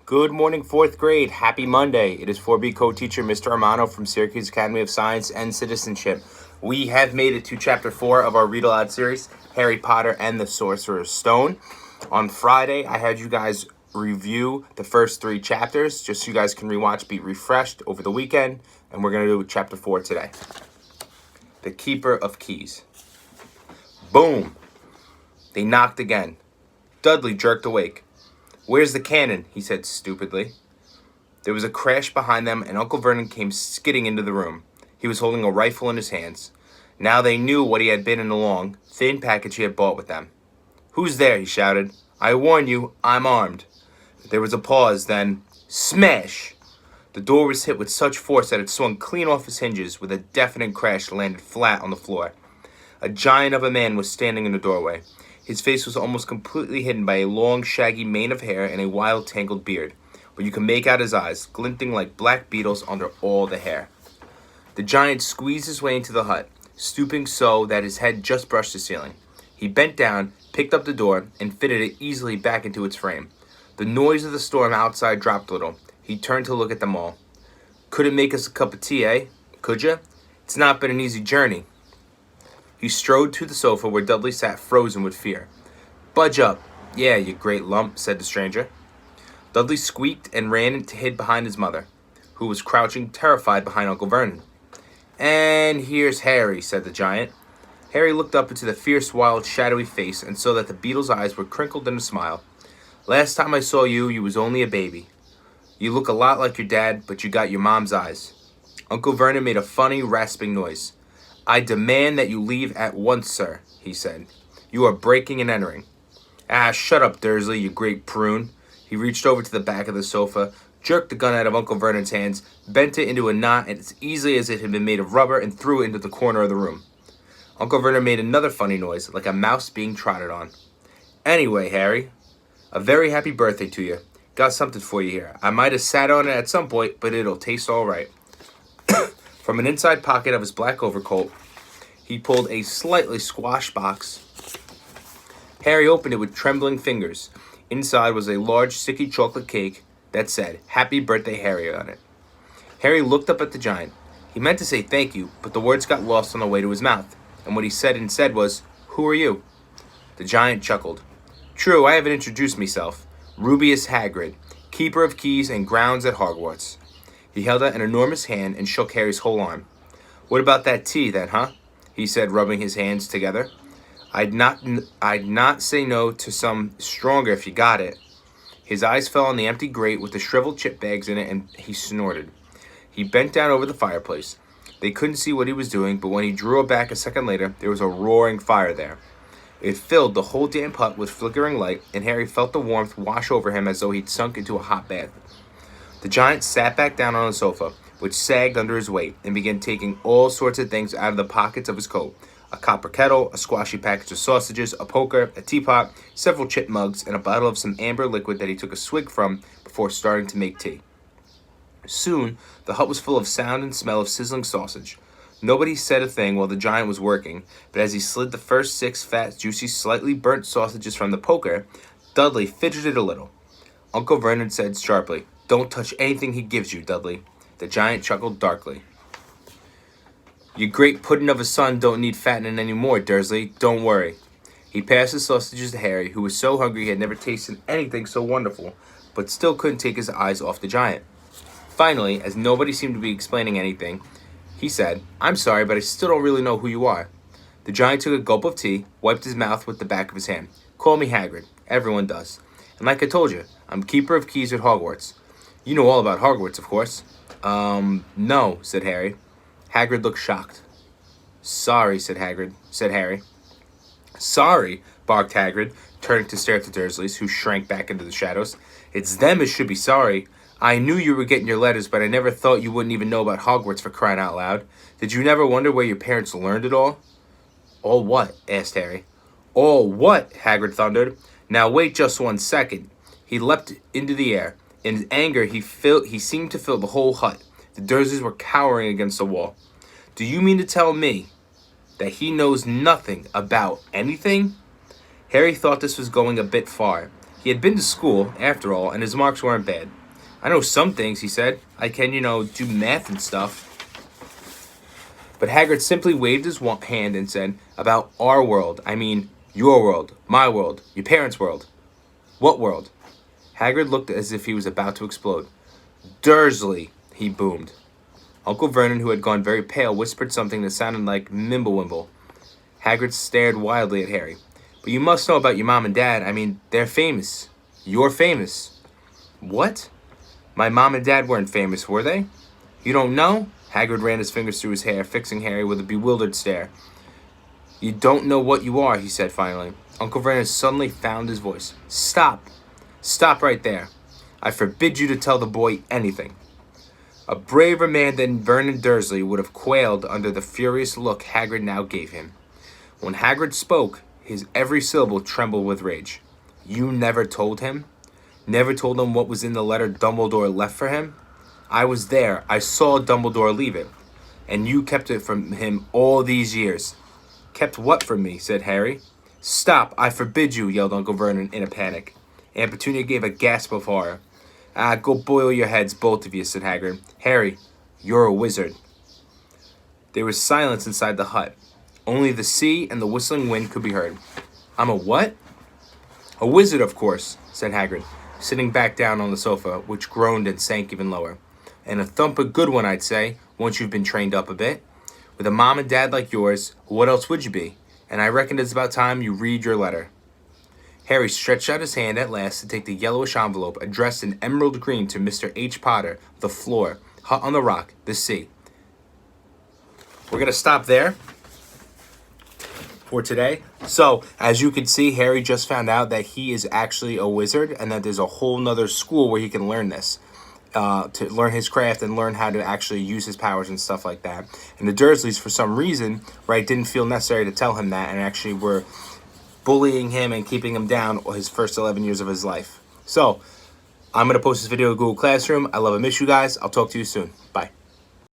Good morning, 4th grade. Happy Monday. It is 4B co-teacher Mr. Armano from Syracuse Academy of Science and Citizenship. We have made it to Chapter 4 of our Read Aloud series, Harry Potter and the Sorcerer's Stone. On Friday, I had you guys review the first 3 chapters, just so you guys can rewatch, be refreshed over the weekend, and we're going to do Chapter 4 today. The Keeper of Keys. Boom! They knocked again. Dudley jerked awake. "Where's the cannon?" he said stupidly. There was a crash behind them, and Uncle Vernon came skidding into the room. He was holding a rifle in his hands. Now they knew what he had been in the long, thin package he had brought with them. "Who's there?" he shouted. "I warn you, I'm armed." There was a pause, then smash! The door was hit with such force that it swung clean off its hinges. With a deafening crash, landed flat on the floor. A giant of a man was standing in the doorway. His face was almost completely hidden by a long, shaggy mane of hair and a wild, tangled beard, but you could make out his eyes, glinting like black beetles under all the hair. The giant squeezed his way into the hut, stooping so that his head just brushed the ceiling. He bent down, picked up the door, and fitted it easily back into its frame. The noise of the storm outside dropped a little. He turned to look at them all. "Couldn't make us a cup of tea, eh? Could ya? It's not been an easy journey." He strode to the sofa where Dudley sat frozen with fear. "Budge up. Yeah, you great lump," said the stranger. Dudley squeaked and ran to hid behind his mother, who was crouching terrified behind Uncle Vernon. "And here's Harry," said the giant. Harry looked up into the fierce, wild, shadowy face and saw that the beetle's eyes were crinkled in a smile. "Last time I saw you, you was only a baby. You look a lot like your dad, but you got your mom's eyes." Uncle Vernon made a funny, rasping noise. "I demand that you leave at once, sir," he said. "You are breaking and entering." "Ah, shut up, Dursley, you great prune." He reached over to the back of the sofa, jerked the gun out of Uncle Vernon's hands, bent it into a knot as easily as it had been made of rubber, and threw it into the corner of the room. Uncle Vernon made another funny noise, like a mouse being trotted on. "Anyway, Harry, a very happy birthday to you. Got something for you here. I might have sat on it at some point, but it'll taste all right." From an inside pocket of his black overcoat, he pulled a slightly squashed box. Harry opened it with trembling fingers. Inside was a large, sticky chocolate cake that said, "Happy Birthday, Harry," on it. Harry looked up at the giant. He meant to say thank you, but the words got lost on the way to his mouth, and what he said instead was, "Who are you?" The giant chuckled. "True, I haven't introduced myself. Rubius Hagrid, Keeper of Keys and Grounds at Hogwarts." He held out an enormous hand and shook Harry's whole arm. "What about that tea, then, huh?" he said, rubbing his hands together. I'd not say no to some stronger if you got it." His eyes fell on the empty grate with the shriveled chip bags in it, and he snorted. He bent down over the fireplace. They couldn't see what he was doing, but when he drew it back a second later, there was a roaring fire there. It filled the whole damp hut with flickering light, and Harry felt the warmth wash over him as though he'd sunk into a hot bath. The giant sat back down on the sofa, which sagged under his weight, and began taking all sorts of things out of the pockets of his coat. A copper kettle, a squashy package of sausages, a poker, a teapot, several chip mugs, and a bottle of some amber liquid that he took a swig from before starting to make tea. Soon, the hut was full of sound and smell of sizzling sausage. Nobody said a thing while the giant was working, but as he slid the first 6 fat, juicy, slightly burnt sausages from the poker, Dudley fidgeted a little. Uncle Vernon said sharply, "Don't touch anything he gives you, Dudley." The giant chuckled darkly. "Your great puddin' of a son don't need fattening any more, Dursley. Don't worry." He passed the sausages to Harry, who was so hungry he had never tasted anything so wonderful, but still couldn't take his eyes off the giant. Finally, as nobody seemed to be explaining anything, he said, "I'm sorry, but I still don't really know who you are." The giant took a gulp of tea, wiped his mouth with the back of his hand. "Call me Hagrid. Everyone does. And like I told you, I'm Keeper of Keys at Hogwarts. You know all about Hogwarts, of course." No," said Harry. Hagrid looked shocked. "Sorry," said Harry. "Sorry," barked Hagrid, turning to stare at the Dursleys, who shrank back into the shadows. "It's them as should be sorry. I knew you were getting your letters, but I never thought you wouldn't even know about Hogwarts, for crying out loud. Did you never wonder where your parents learned it all?" "All what?" asked Harry. "All what?" Hagrid thundered. "Now wait just 1 second." He leapt into the air. In his anger, he seemed to fill the whole hut. The Dursleys were cowering against the wall. "Do you mean to tell me that he knows nothing about anything?" Harry thought this was going a bit far. He had been to school, after all, and his marks weren't bad. I know some things, he said. I can, do math and stuff. But Hagrid simply waved his hand and said, about our world. I mean, your world, my world, your parents' world. What world? Hagrid looked as if he was about to explode. Dursley, he boomed. Uncle Vernon, who had gone very pale, whispered something that sounded like Mimblewimble. Hagrid stared wildly at Harry. But you must know about your mom and dad. I mean, they're famous. You're famous. What? My mom and dad weren't famous, were they? You don't know? Hagrid ran his fingers through his hair, fixing Harry with a bewildered stare. You don't know what you are, he said finally. Uncle Vernon suddenly found his voice. Stop. Stop right there. I forbid you to tell the boy anything. A braver man than Vernon Dursley would have quailed under the furious look Hagrid now gave him. When Hagrid spoke, his every syllable trembled with rage. You never told him? Never told him what was in the letter Dumbledore left for him? I was there. I saw Dumbledore leave it. And you kept it from him all these years. Kept what from me? Said Harry. Stop! I forbid you! Yelled Uncle Vernon in a panic. Aunt Petunia gave a gasp of horror. Go boil your heads, both of you, said Hagrid. Harry, you're a wizard. There was silence inside the hut. Only the sea and the whistling wind could be heard. I'm a what? A wizard, of course, said Hagrid, sitting back down on the sofa, which groaned and sank even lower. And a thump a good one, I'd say, once you've been trained up a bit. With a mom and dad like yours, what else would you be? And I reckon it's about time you read your letter. Harry stretched out his hand at last to take the yellowish envelope addressed in emerald green to Mr. H. Potter, the floor, hut on the rock, the sea. We're going to stop there for today. So, as you can see, Harry just found out that he is actually a wizard and that there's a whole nother school where he can learn this. To learn his craft and learn how to actually use his powers and stuff like that. And the Dursleys, for some reason, right, didn't feel necessary to tell him that and actually were bullying him and keeping him down his first 11 years of his life. So, I'm going to post this video to Google Classroom. I love and miss you guys. I'll talk to you soon. Bye.